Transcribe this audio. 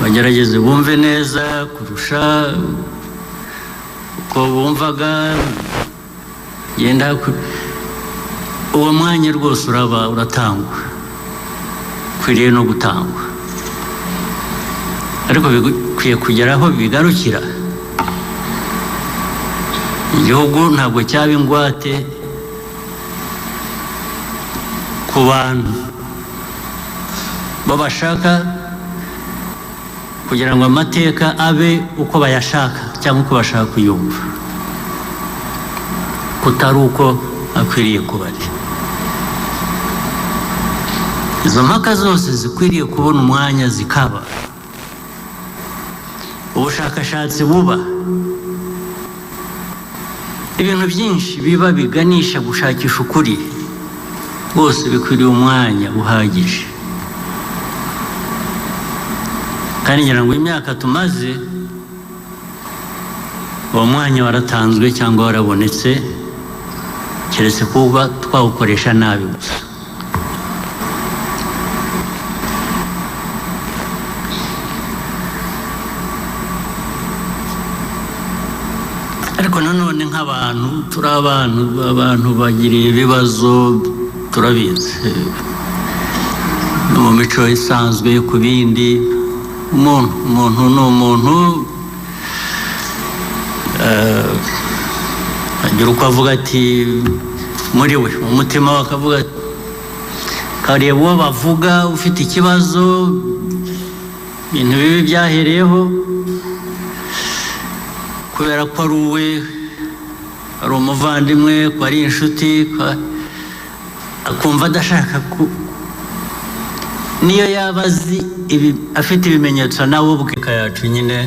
bagerageze bumve neza kurusha uko bumvaga yenda uwo mwanya rwose uratangwa ukwiriye no gutangwa ariko bikwiye kugera aho bigarukira igihugu ntabwo cyaba ingwate ku bantu babashaka kugira ngo amateka abe uko bayashaka cyangwa uko bashaka kuyumva kutari uko akwiriye kuba ari izo mpaka zose zikwiriye kubona umwanya zikaba ubushakashatsi buba ibintu byinshi biba biganisha gushakisha ukuri bose bikwiriye umwanya uhagije kandi ngira ngo imyaka tumaze uwo mwanya waratanzwe cyangwa warabonetse keretse kuba twawukoresha nabi gusa ariko nanone nk'abantu turi abantu bagiriye ibibazo turabizi no mu mico isanzwe ku bindi umuntu ni umuntu agira uko avuga ati muri we umutima we akavuga kareba uwo bavuga ufite ikibazo ibintu bibi byahereyeho kubera ko ari uwe ari umuvandimwe ko ari inshuti akumva adashaka niyo yaba azi afite ibimenyetso nawe ubwe kayacu nyine